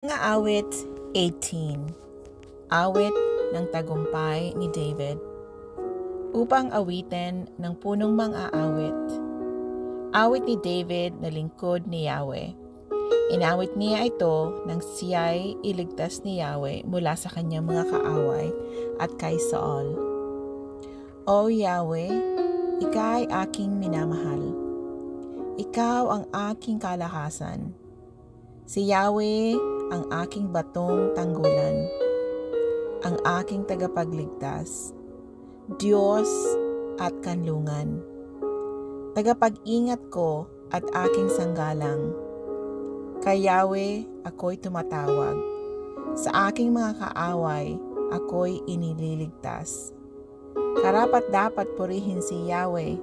Mga awit 18. Awit ng tagumpay ni David. Upang awitin ng punong mang-aawit. Awit ni David na lingkod ni Yahweh. Inawit niya ito nang siya'y iligtas ni Yahweh mula sa kanyang mga kaaway at kay Saul. O Yahweh, Ikaw ay aking minamahal. Ikaw ang aking kalakasan. Si Yahweh ang aking batong tanggulan, ang aking tagapagligtas, Diyos at kanlungan, tagapag-ingat ko at aking sanggalang. Kay Yahweh ako'y tumatawag, sa aking mga kaaway ako'y inililigtas. Karapat-dapat purihin si Yahweh.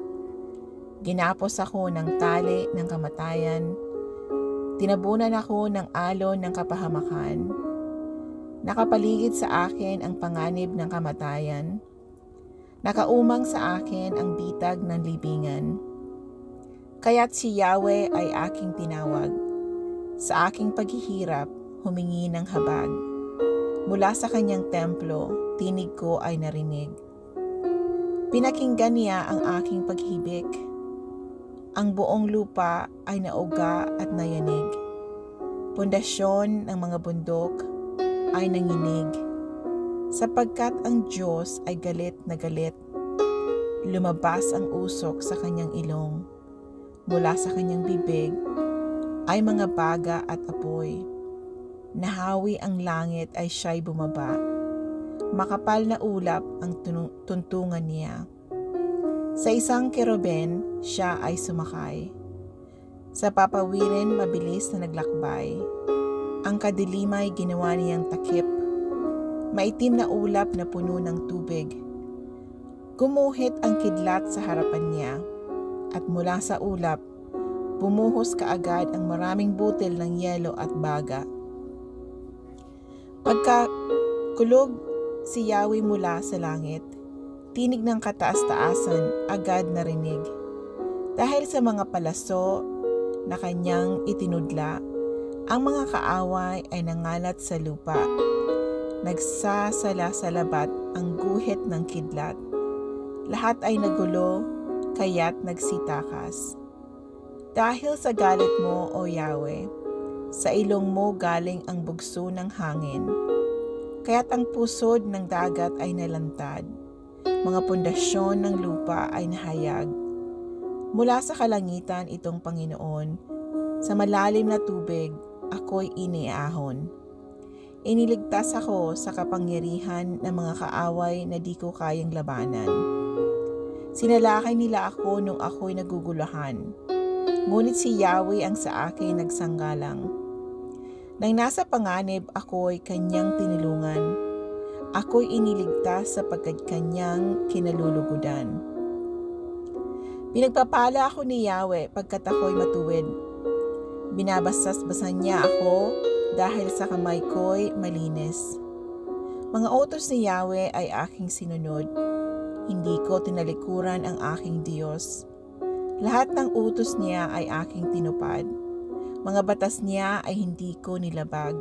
Ginapos ako ng tali ng kamatayan, tinabunan ako ng alon ng kapahamakan. Nakapaligid sa akin ang panganib ng kamatayan. Nakaumang sa akin ang bitag ng libingan. Kaya't si Yahweh ay aking tinawag. Sa aking paghihirap, humingi ng habag. Mula sa kanyang templo, tinig ko ay narinig. Pinakinggan niya ang aking paghibik. Ang buong lupa ay nauga at nayanig. Pundasyon ng mga bundok ay nanginig. Sapagkat ang Diyos ay galit na galit. Lumabas ang usok sa kanyang ilong. Mula sa kanyang bibig ay mga baga at apoy. Nahawi ang langit ay siya'y bumaba. Makapal na ulap ang tuntungan niya. Sa isang keruben, siya ay sumakay. Sa papawirin mabilis na naglakbay. Ang kadilimay ginawa niyang takip. Maitim na ulap na puno ng tubig. Gumuhit ang kidlat sa harapan niya. At mula sa ulap, bumuhos kaagad ang maraming butil ng yelo at baga. Pagkakulog si Yahweh mula sa langit, tinig ng kataas-taasan agad narinig. Dahil sa mga palaso na kanyang itinudla, ang mga kaaway ay nangalat sa lupa. Nagsasala sa labat ang guhit ng kidlat. Lahat ay nagulo, kaya't nagsitakas. Dahil sa galit mo, O Yahweh, sa ilong mo galing ang bugso ng hangin. Kaya't ang pusod ng dagat ay nalantad. Mga pundasyon ng lupa ay nahayag. Mula sa kalangitan itong Panginoon, sa malalim na tubig, ako'y iniahon. Iniligtas ako sa kapangyarihan ng mga kaaway na di ko kayang labanan. Sinalakay nila ako nung ako'y naguguluhan. Ngunit si Yahweh ang sa akin nagsanggalang. Nang nasa panganib ako'y kanyang tinulungan. Ako'y iniligtas sapagkat kanyang kinalulugudan. Pinagpapala ako ni Yahweh pagkat ako'y matuwid. Binabasas-basan niya ako dahil sa kamay ko'y malinis. Mga utos ni Yahweh ay aking sinunod. Hindi ko tinalikuran ang aking Diyos. Lahat ng utos niya ay aking tinupad. Mga batas niya ay hindi ko nilabag.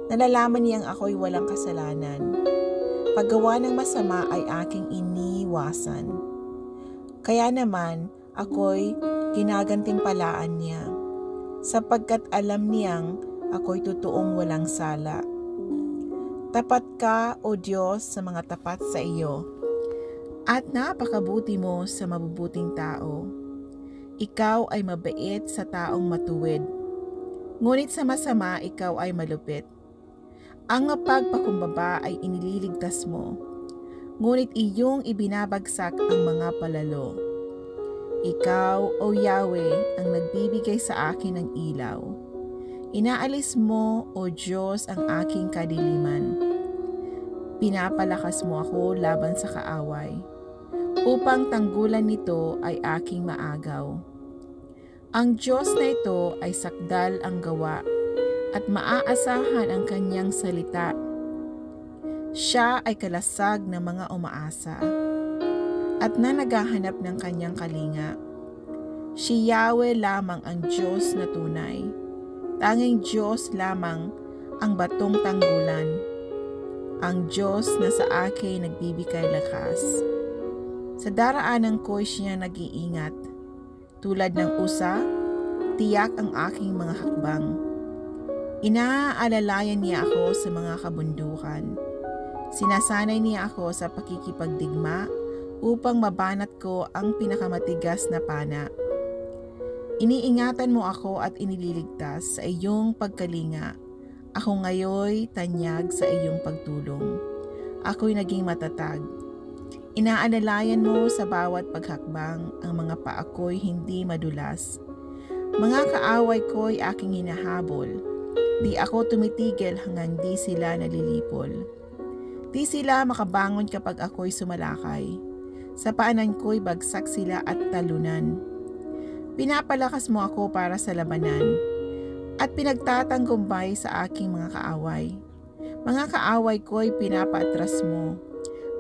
Nalalaman niyang ako'y walang kasalanan. Paggawa ng masama ay aking iniwasan. Kaya naman ako'y ginagantimpalaan niya, sapagkat alam niyang ako'y totoong walang sala. Tapat ka, O Diyos, sa mga tapat sa iyo, at napakabuti mo sa mabubuting tao. Ikaw ay mabait sa taong matuwid, ngunit sa masama ikaw ay malupit. Ang mapagpakumbaba ay inililigtas mo, ngunit iyong ibinabagsak ang mga palalo. Ikaw, O Yahweh, ang nagbibigay sa akin ng ilaw. Inaalis mo, O Diyos, ang aking kadiliman. Pinapalakas mo ako laban sa kaaway, upang tanggulan nito ay aking maagaw. Ang Diyos na ito ay sakdal ang gawa, at maaasahan ang kanyang salita. Siya ay kalasag ng mga umaasa, at na naghahanap ng kanyang kalinga. Si Yahweh lamang ang Diyos na tunay. Tanging Diyos lamang ang batong tanggulan, ang Diyos na sa akin nagbibigay lakas. Sa daraanan ko'y siya nag-iingat, tulad ng usa, tiyak ang aking mga hakbang. Inaalalayan niya ako sa mga kabundukan. Sinasanay niya ako sa pakikipagdigma upang mabanat ko ang pinakamatigas na pana. Iniingatan mo ako at inililigtas sa iyong pagkalinga. Ako ngayoy tanyag sa iyong pagtulong. Ako'y naging matatag. Inaalalayan mo sa bawat paghakbang, ang mga paa ko'y hindi madulas. Mga kaaway ko'y aking hinahabol. Di ako tumitigil hanggang di sila nalilipol. Di sila makabangon kapag ako'y sumalakay. Sa paanan ko'y bagsak sila at talunan. Pinapalakas mo ako para sa labanan at pinagtatanggumbay sa aking mga kaaway. Mga kaaway ko'y pinapaatras mo.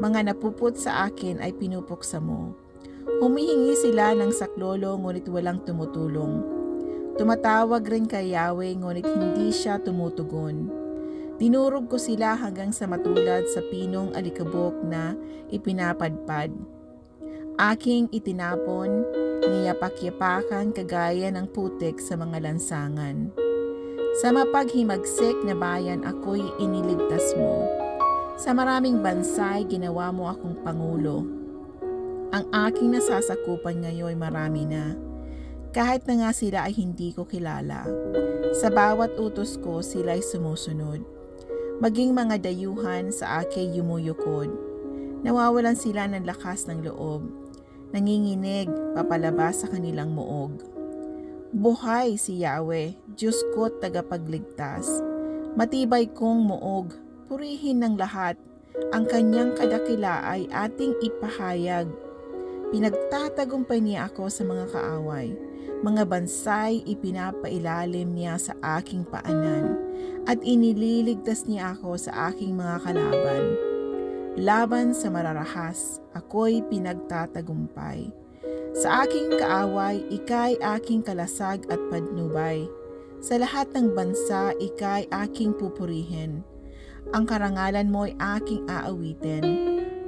Mga napuput sa akin ay pinupuksa mo. Humihingi sila ng saklolo ngunit walang tumutulong. Tumatawag rin kay Yahweh ngunit hindi siya tumutugon. Dinurog ko sila hanggang sa matulad sa pinong alikabok na ipinapadpad. Aking itinapon, niyapak-yapakan kagaya ng putik sa mga lansangan. Sa mapaghimagsik na bayan ako'y iniligtas mo. Sa maraming bansay, ginawa mo akong pangulo. Ang aking nasasakupan ngayon marami na, kahit na nga sila ay hindi ko kilala. Sa bawat utos ko, sila'y sumusunod. Maging mga dayuhan sa aking yumuyukod. Nawawalan sila ng lakas ng loob. Nanginginig, papalabas sa kanilang muog. Buhay si Yahweh, Diyos ko't tagapagligtas. Matibay kong muog. Purihin ng lahat, ang kanyang kadakila ay ating ipahayag. Pinagtatagumpay niya ako sa mga kaaway. Mga bansay ipinapailalim niya sa aking paanan at inililigtas niya ako sa aking mga kalaban. Laban sa mararahas, ako'y pinagtatagumpay. Sa aking kaaway, ika'y aking kalasag at patnubay. Sa lahat ng bansa, ika'y aking pupurihin. Ang karangalan mo'y aking aawitin.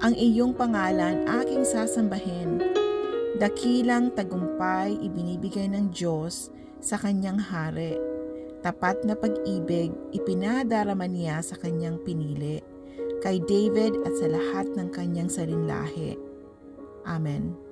Ang iyong pangalan aking sasambahin. Dakilang tagumpay ibinibigay ng Diyos sa kanyang hari. Tapat na pag-ibig ipinadarama niya sa kanyang pinili, kay David at sa lahat ng kanyang salinlahi. Amen.